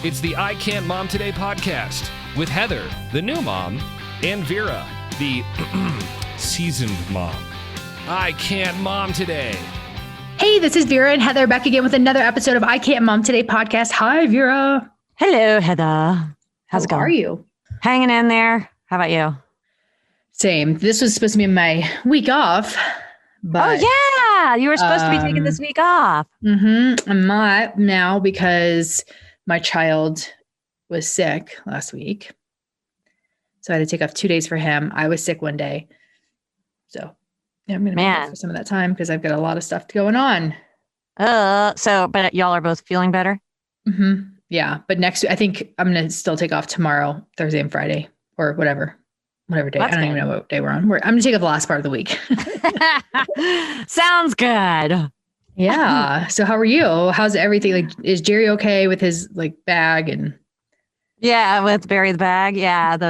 It's the I Can't Mom Today podcast with Heather, the new mom, and Vera, the seasoned mom. I Can't Mom Today. Hey, this is Vera and Heather back again with another episode of I Can't Mom Today podcast. Hi, Vera. Hello, Heather. How's it going? How are you? Hanging in there. How about you? Same. This was supposed to be my week off. But, yeah. You were supposed to be taking this week off. I'm not now because my child was sick last week. So I had to take off 2 days for him. I was sick one day. So yeah, I'm going to make up for some of that time because I've got a lot of stuff going on. But y'all are both feeling better? Yeah. But I think I'm going to still take off tomorrow, Thursday and Friday or whatever day. I don't even know what day we're on. I'm going to take off the last part of the week. Sounds good. Yeah. So how are you? How's everything? Like, is Jerry okay with his bag and? Yeah, with Barry the bag. Yeah. I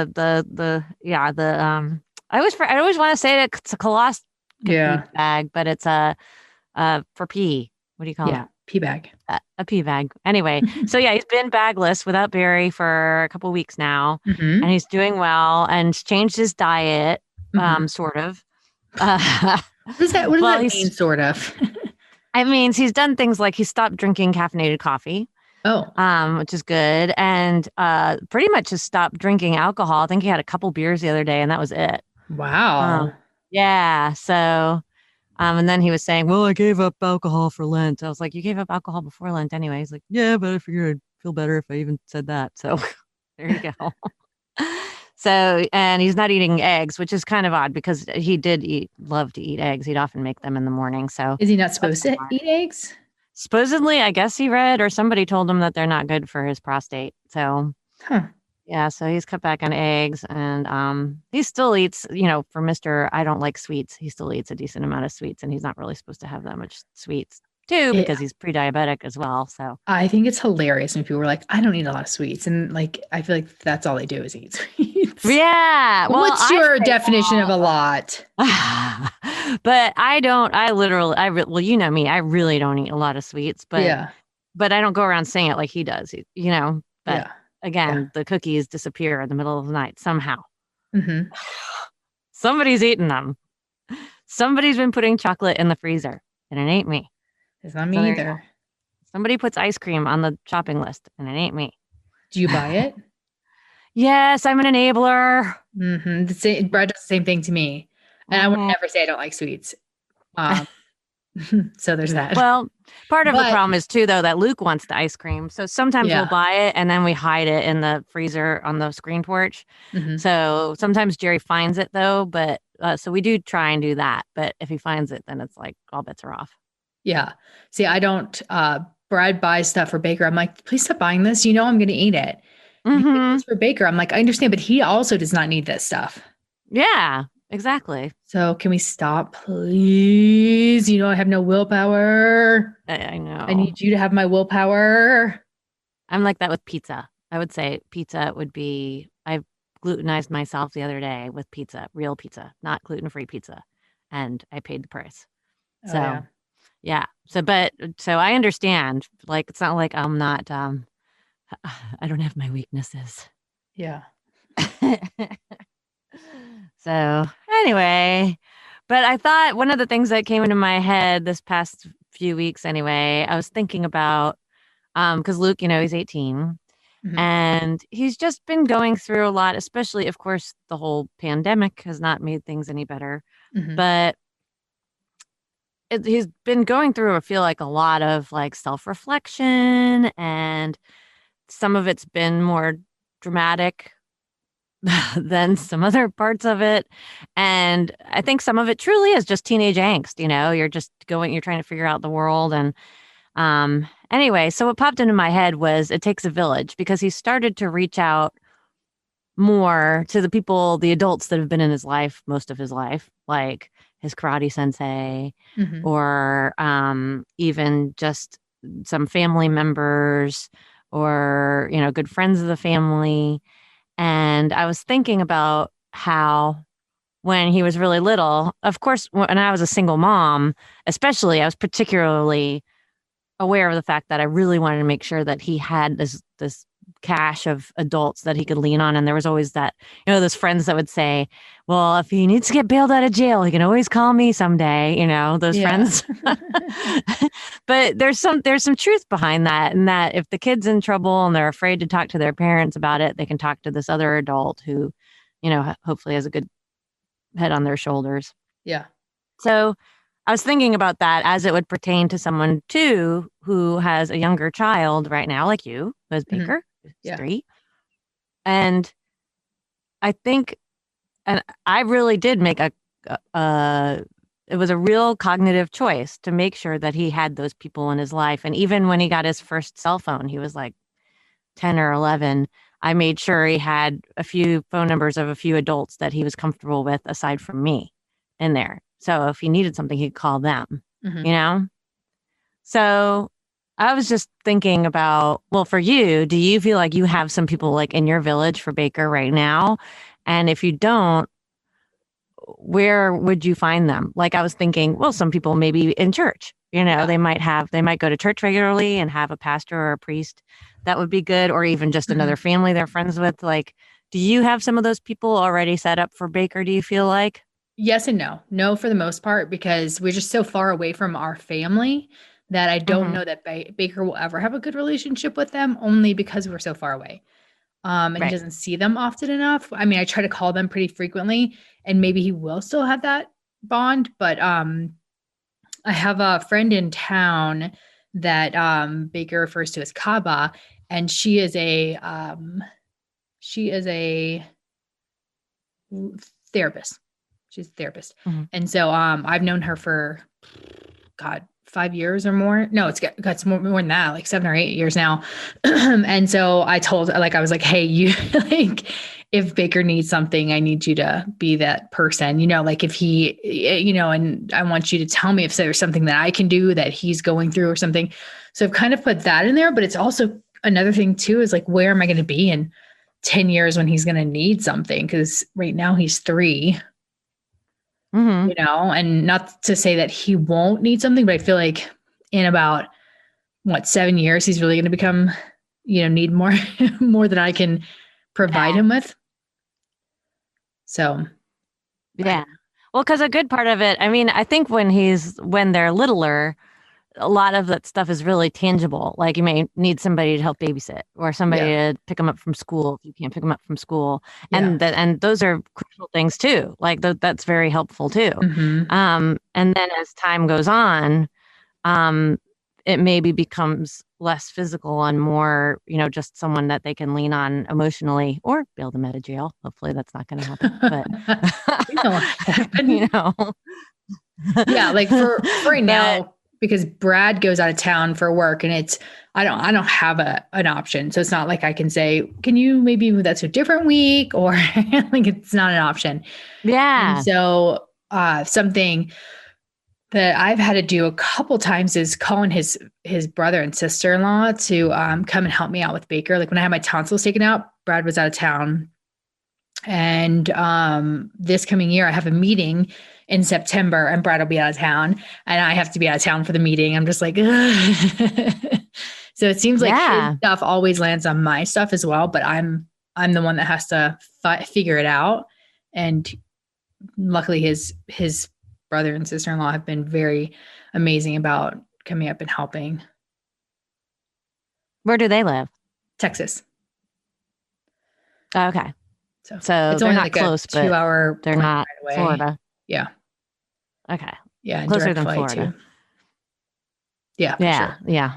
always want to say it's a colostomy bag, but it's for pee. What do you call it? Yeah. Pee bag. A pee bag. Anyway, so yeah, he's been bagless without Barry for a couple of weeks now, and he's doing well and changed his diet, sort of. What does that mean, sort of? It means he's done things like he stopped drinking caffeinated coffee. Which is good, and pretty much just stopped drinking alcohol. I think he had a couple beers the other day, and that was it. Wow. Yeah. So. And then he was saying, well, I gave up alcohol for Lent. I was like, you gave up alcohol before Lent anyway. He's like, yeah, but I figured I'd feel better if I even said that. So there you go. So, and he's not eating eggs, which is kind of odd because he love to eat eggs. He'd often make them in the morning. So is he not supposed to eat eggs? Supposedly, I guess he read or somebody told him that they're not good for his prostate. So, yeah, so he's cut back on eggs and he still eats, for Mr. I don't like sweets. He still eats a decent amount of sweets and he's not really supposed to have that much sweets too because he's pre-diabetic as well. So I think it's hilarious when people are like, I don't eat a lot of sweets. And I feel like that's all they do is eat sweets. Yeah. Well, what's your definition of a lot? But well, you know me, I really don't eat a lot of sweets, but I don't go around saying it like he does, but again, the cookies disappear in the middle of the night somehow. Somebody's eating them. Somebody's been putting chocolate in the freezer, and it ain't me. It's not me either. Somebody puts ice cream on the shopping list, and it ain't me. Do you buy it? Yes, I'm an enabler. Brad does the same thing to me, and I would never say I don't like sweets. So there's that. Well, part of the problem is too, though, that Luke wants the ice cream. So sometimes we'll buy it and then we hide it in the freezer on the screen porch. So sometimes Jerry finds it though, but so we do try and do that. But if he finds it, then it's like all bets are off. Yeah. See, I don't, Brad buys stuff for Baker. I'm like, please stop buying this. I'm going to eat it. It's for Baker. I'm like, I understand, but he also does not need this stuff. Yeah. Exactly. So can we stop, please? I have no willpower. I know. I need you to have my willpower. I'm like that with pizza. I would say pizza would be, I glutenized myself the other day with pizza, real pizza, not gluten-free pizza. And I paid the price. So, yeah. So I understand. Like, it's not like I'm not, I don't have my weaknesses. Yeah. So anyway, but I thought one of the things that came into my head this past few weeks anyway, I was thinking about, because Luke, he's 18 and he's just been going through a lot, especially, of course, the whole pandemic has not made things any better, but he's been going through, I feel like, a lot of self-reflection, and some of it's been more dramatic than some other parts of it. And I think some of it truly is just teenage angst. You're trying to figure out the world. And anyway, so what popped into my head was it takes a village, because he started to reach out more to the adults that have been in his life, most of his life, like his karate sensei, or even just some family members or, good friends of the family. And I was thinking about how when he was really little, of course, when I was a single mom, especially, I was particularly aware of the fact that I really wanted to make sure that he had this cache of adults that he could lean on. And there was always that, those friends that would say, well, if he needs to get bailed out of jail, he can always call me someday, those friends. But there's some truth behind that. And that if the kid's in trouble and they're afraid to talk to their parents about it, they can talk to this other adult who, hopefully has a good head on their shoulders. Yeah. So I was thinking about that as it would pertain to someone too, who has a younger child right now, like you, who has Baker, who's 3. And I think, and I really did make it was a real cognitive choice to make sure that he had those people in his life. And even when he got his first cell phone, he was like 10 or 11. I made sure he had a few phone numbers of a few adults that he was comfortable with aside from me in there. So if he needed something, he'd call them, So I was just thinking about, well, for you, do you feel like you have some people like in your village for Baker right now? And if you don't, where would you find them? Like I was thinking, well, some people maybe in church, they might go to church regularly and have a pastor or a priest. That would be good. Or even just another family they're friends with. Like, do you have some of those people already set up for Baker? Do you feel like? Yes and no. No, for the most part, because we're just so far away from our family that I don't know that Baker will ever have a good relationship with them, only because we're so far away. And he doesn't see them often enough. I mean, I try to call them pretty frequently, and maybe he will still have that bond. But I have a friend in town that Baker refers to as Kaba, and she is a therapist. She's a therapist. And so I've known her for, 5 years or more. No, it's got more than that, like 7 or 8 years now. And so I told, I was like, hey, you if Baker needs something, I need you to be that person, like if he, and I want you to tell me if there's something that I can do that he's going through or something. So I've kind of put that in there, but it's also another thing too, is like, where am I going to be in 10 years when he's going to need something? Because right now he's 3. And not to say that he won't need something, but I feel like in about 7 years, he's really going to become, need more, more than I can provide him with. So. Yeah. Well, because a good part of it, I mean, I think when they're littler, a lot of that stuff is really tangible. Like you may need somebody to help babysit or somebody to pick them up from school if you can't pick them up from school. And and those are crucial things too. Like that's very helpful too. And then as time goes on, it maybe becomes less physical and more, just someone that they can lean on emotionally or bail them out of jail. Hopefully that's not going to happen. But Yeah, like for right now, because Brad goes out of town for work and I don't have an option. So it's not like I can say, can you maybe move that to a different week? Or like, it's not an option. Yeah. And so something that I've had to do a couple times is calling his brother and sister-in-law to come and help me out with Baker. Like when I had my tonsils taken out, Brad was out of town. And this coming year, I have a meeting in September and Brad will be out of town and I have to be out of town for the meeting. I'm just like, so it seems like his stuff always lands on my stuff as well, but I'm the one that has to figure it out. And luckily his brother and sister-in-law have been very amazing about coming up and helping. Where do they live? Texas. Oh, okay. So it's only they're not like close, a 2-hour they're not right away. Florida. Yeah. Okay. Yeah. Closer than Florida. Too. Yeah. Yeah. Sure. Yeah.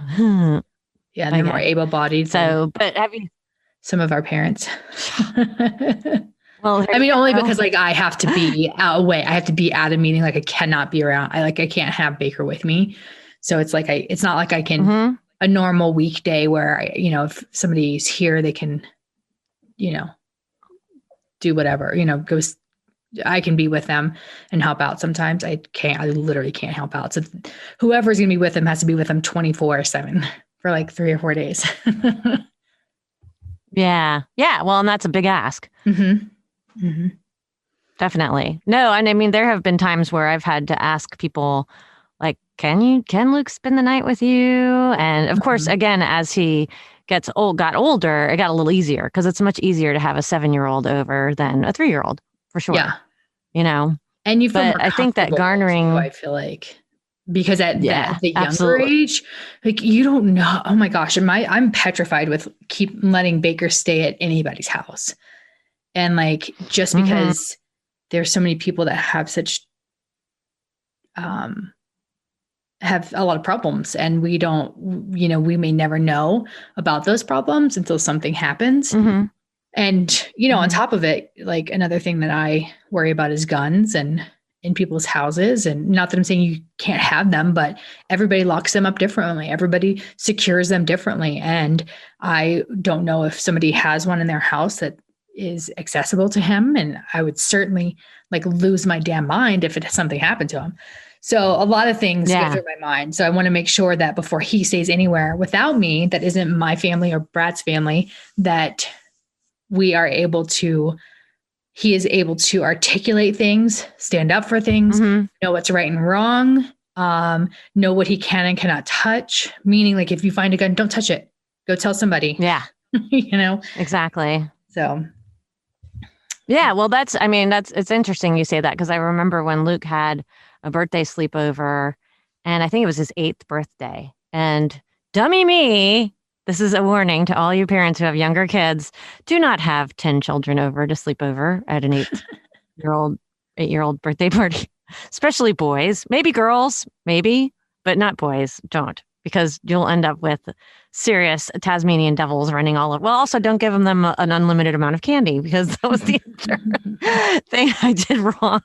Yeah. And they're more able-bodied. So, but have you? Some of our parents. Well, I mean, only because like I have to be away. I have to be at a meeting. Like I cannot be around. I can't have Baker with me. So it's like it's not like I can a normal weekday where if somebody's here, they can, do whatever, go. I can be with them and help out. Sometimes I can't. I literally can't help out. So whoever's gonna be with them has to be with them 24/7 for like 3 or 4 days. Yeah. Well, and that's a big ask. Definitely. No, and I mean, there have been times where I've had to ask people, like, can Luke spend the night with you? And of course, again, as he got older, it got a little easier because it's much easier to have a 7-year-old over than a 3-year-old for sure. Yeah. You know, And you feel but more I think that comfortable, garnering, too, I feel like, because at the younger absolutely. age, like you don't know. Oh my gosh, I'm petrified with keep letting Baker stay at anybody's house. And like, just because there's so many people that have have a lot of problems, and we don't, we may never know about those problems until something happens. Mm-hmm. And, on top of it, like another thing that I worry about is guns and in people's houses. And not that I'm saying you can't have them, but everybody locks them up differently. Everybody secures them differently. And I don't know if somebody has one in their house that is accessible to him. And I would certainly like lose my damn mind if something happened to him. So a lot of things go through my mind. So I want to make sure that before he stays anywhere without me, that isn't my family or Brad's family, that he is able to articulate things, stand up for things, know what's right and wrong, know what he can and cannot touch. Meaning, like, if you find a gun, don't touch it. Go tell somebody. Yeah. Exactly. So. Yeah. Well, it's interesting you say that, because I remember when Luke had a birthday sleepover, and I think it was his 8th birthday, and dummy me. This is a warning to all you parents who have younger kids. Do not have 10 children over to sleep over at an 8-year-old birthday party, especially boys, maybe girls, maybe, but not boys. Don't, because you'll end up with serious Tasmanian devils running all over. Well, also don't give them an unlimited amount of candy, because that was the other thing I did wrong.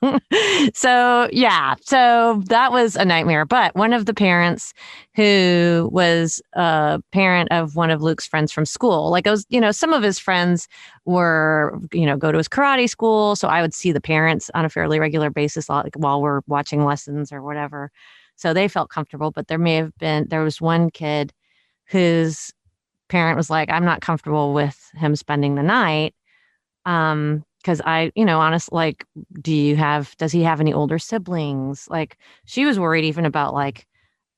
So that was a nightmare. But one of the parents, who was a parent of one of Luke's friends from school, like, it was, some of his friends were, go to his karate school. So I would see the parents on a fairly regular basis, like while we're watching lessons or whatever. So they felt comfortable. But there was one kid whose parent was like, I'm not comfortable with him spending the night. Because honestly, like, does he have any older siblings? Like, she was worried even about like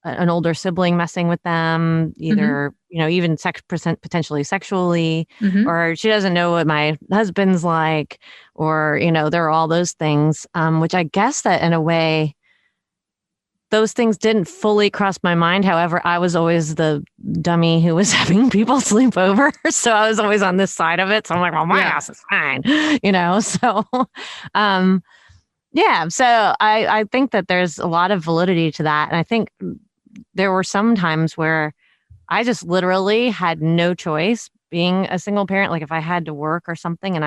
an older sibling messing with them, either, even potentially sexually, or she doesn't know what my husband's like, or, there are all those things, which I guess that in a way, those things didn't fully cross my mind. However, I was always the dummy who was having people sleep over. So I was always on this side of it. So I'm like, well, my house is fine, so, so I think that there's a lot of validity to that. And I think there were some times where I just literally had no choice being a single parent. Like, if I had to work or something and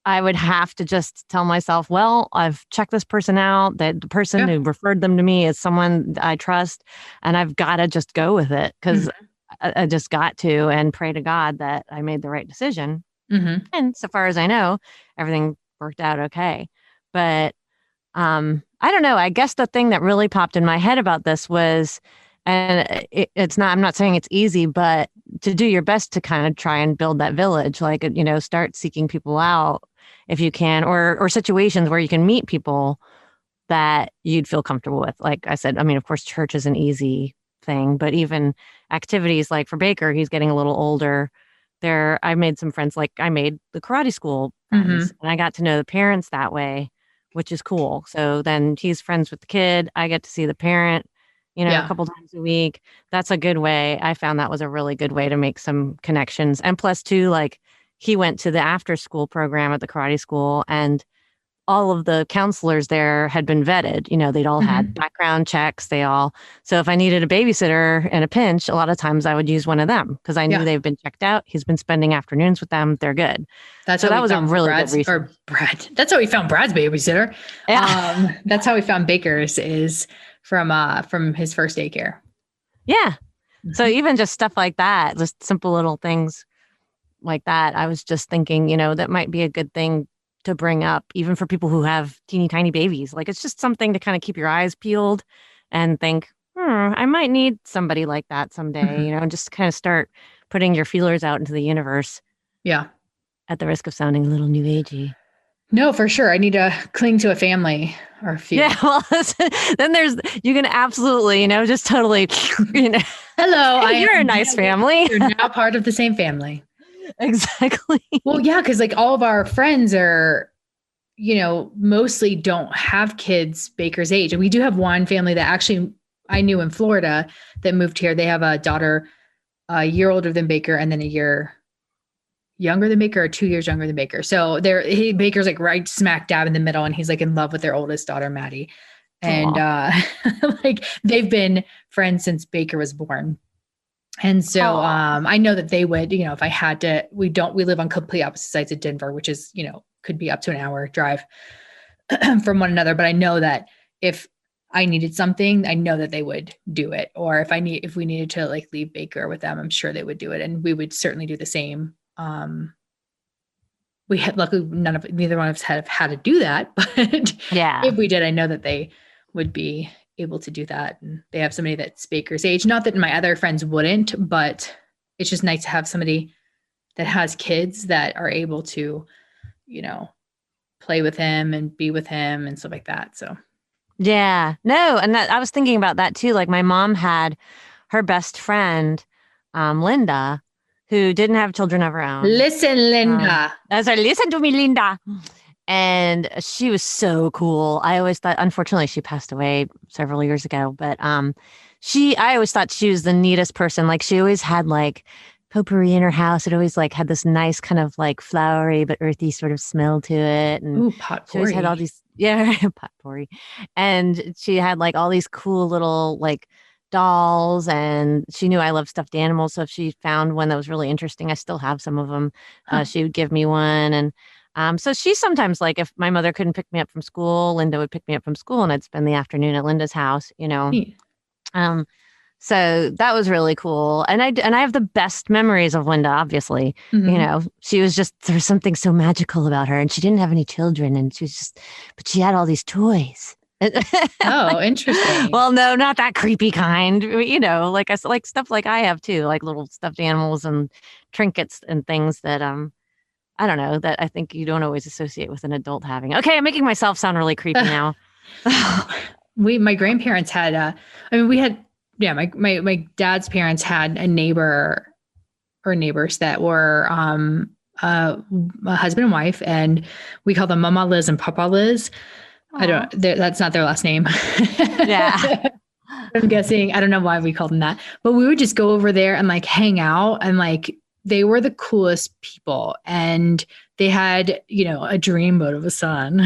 I would have to just tell myself, well, I've checked this person out, that the person who referred them to me is someone I trust, and I've got to just go with it, because I just got to, and pray to God that I made the right decision. And so far as I know, everything worked out okay. But I don't know. I guess the thing that really popped in my head about this was, and I'm not saying it's easy, but to do your best to kind of try and build that village, like, start seeking people out if you can, or situations where you can meet people that you'd feel comfortable with. Like I said, of course, church is an easy thing, but even activities like for Baker, he's getting a little older. I made some friends, like I made the karate school friends, and I got to know the parents that way, which is cool. So then he's friends with the kid. I get to see the parent, a couple times a week. That's a good way. I found that was a really good way to make some connections. And plus too, like, he went to the after school program at the karate school, and all of the counselors there had been vetted. They'd all had background checks. So if I needed a babysitter in a pinch, a lot of times I would use one of them, because I knew they've been checked out. He's been spending afternoons with them. They're good. That was a really good reason. Brad. That's how we found Brad's babysitter. Yeah. That's how we found Baker's, is from his first daycare. Yeah. So even just stuff like that, just simple little things like that, I was just thinking, that might be a good thing to bring up, even for people who have teeny tiny babies. Like, it's just something to kind of keep your eyes peeled and think, I might need somebody like that someday, and just kind of start putting your feelers out into the universe. Yeah. At the risk of sounding a little new agey. No, for sure. I need to cling to a family or a few. Yeah. Well, then you can absolutely, just totally, Hello, You're a nice family. You're now part of the same family. Exactly. Well, yeah, because like all of our friends are, mostly don't have kids Baker's age. And we do have one family that actually I knew in Florida that moved here. They have a daughter a year older than Baker and then a year younger than Baker or 2 years younger than Baker. So Baker's like right smack dab in the middle and he's like in love with their oldest daughter, Maddie. And like they've been friends since Baker was born. And so I know that they would, if I had to, we live on complete opposite sides of Denver, which is, could be up to an hour drive from one another. But I know that if I needed something, I know that they would do it. Or if we needed to like leave Baker with them, I'm sure they would do it. And we would certainly do the same. We had luckily neither one of us have had to do that, but yeah, if we did, I know that they would be able to do that. And they have somebody that's Baker's age. Not that my other friends wouldn't, but it's just nice to have somebody that has kids that are able to, play with him and be with him and stuff like that. So yeah, no. And I was thinking about that too. Like my mom had her best friend, Linda, who didn't have children of her own. Listen, Linda. Listen to me, Linda. And she was so cool. I always thought, unfortunately, she passed away several years ago, but I always thought she was the neatest person. Like she always had like potpourri in her house. It always like had this nice kind of like flowery but earthy sort of smell to it. And ooh, potpourri. She always had all these, potpourri. And she had like all these cool little like dolls, and she knew I love stuffed animals. So if she found one that was really interesting, I still have some of them. She would give me one. And so she sometimes, like if my mother couldn't pick me up from school, Linda would pick me up from school and I'd spend the afternoon at Linda's house, Neat. So that was really cool. And I have the best memories of Linda, obviously. Mm-hmm. She was just, there was something so magical about her, and she didn't have any children, and but she had all these toys. Oh, interesting. Well, no, not that creepy kind, like stuff like I have too, like little stuffed animals and trinkets and things that, I don't know, that I think you don't always associate with an adult having. Okay, I'm making myself sound really creepy now. My grandparents had, my dad's parents had a neighbor or neighbors that were a husband and wife, and we call them Mama Liz and Papa Liz. That's not their last name. Yeah. I'm guessing. I don't know why we called them that, but we would just go over there and like hang out, and like they were the coolest people, and they had, a dreamboat of a son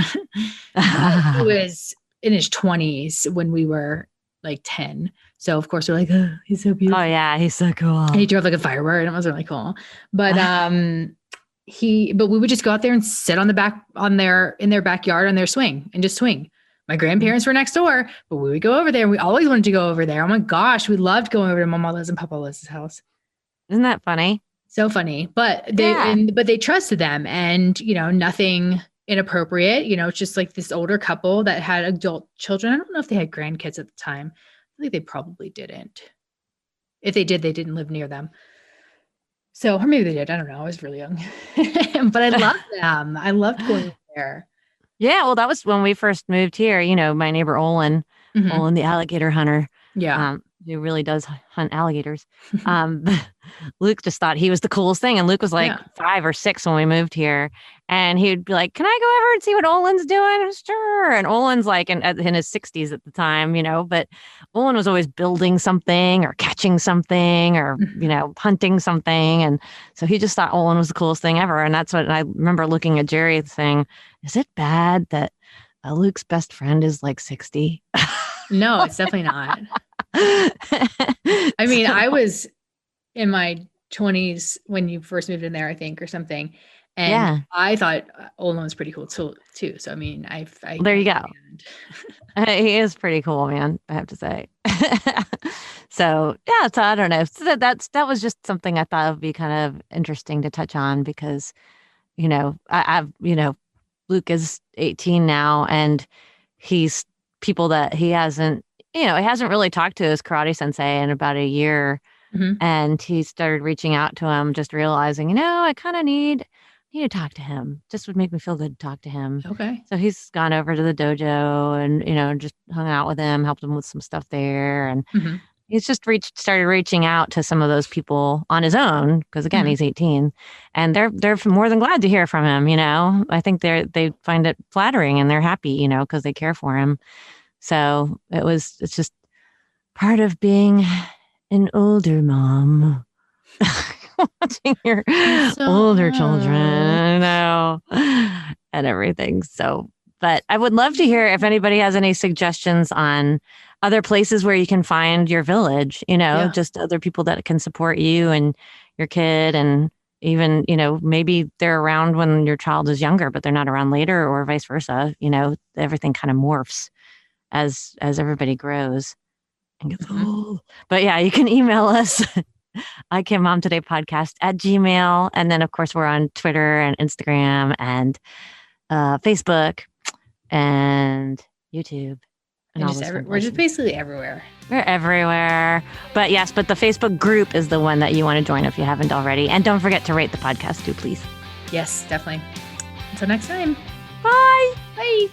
who was in his 20s when we were like 10. So of course we're like, oh, he's so beautiful. Oh yeah, he's so cool. And he drove like a Firebird, and it was really cool. But but we would just go out there and sit on in their backyard on their swing and just swing. My grandparents were next door, but we would go over there, and we always wanted to go over there. Oh my gosh, we loved going over to Mama Liz and Papa Liz's house. Isn't that funny? So funny. But they trusted them, and nothing inappropriate. It's just like this older couple that had adult children. I don't know if they had grandkids at the time. I think they probably didn't. If they did, they didn't live near them. So, or maybe they did. I don't know. I was really young, but I loved them. I loved going there. Yeah. Well, that was when we first moved here. My neighbor Olin, Olin, the alligator hunter. Yeah. Who really does hunt alligators. Luke just thought he was the coolest thing. And Luke was like 5 or 6 when we moved here. And he would be like, can I go over and see what Olin's doing? Sure. And Olin's like in his 60s at the time, but Olin was always building something or catching something or, hunting something. And so he just thought Olin was the coolest thing ever. And that's what I remember looking at Jerry saying, is it bad that Luke's best friend is like 60? No, it's definitely not. I mean, I was in my 20s when you first moved in there, I think, or something. And I thought Olin was pretty cool too. So, I mean, well, there you go. He is pretty cool, man, I have to say. So, yeah, so I don't know. So that was just something I thought would be kind of interesting to touch on because, I've Luke is 18 now, and he's people that he hasn't really talked to his karate sensei in about a year. And he started reaching out to him, just realizing, I kind of need to talk to him. Just would make me feel good to talk to him. Okay. So he's gone over to the dojo and, just hung out with him, helped him with some stuff there. And he's just started reaching out to some of those people on his own because again, he's 18, and they're more than glad to hear from him. I think they find it flattering and they're happy, because they care for him. So it's just part of being an older mom. Watching your older children, I know, and everything. So, but I would love to hear if anybody has any suggestions on other places where you can find your village, just other people that can support you and your kid. And even, maybe they're around when your child is younger, but they're not around later, or vice versa. Everything kind of morphs as everybody grows and gets old. But yeah, you can email us. iCanMomTodayPodcast@gmail.com. And then, of course, we're on Twitter and Instagram and Facebook and YouTube. And we're just basically everywhere. We're everywhere. But yes, the Facebook group is the one that you want to join if you haven't already. And don't forget to rate the podcast too, please. Yes, definitely. Until next time. Bye. Bye.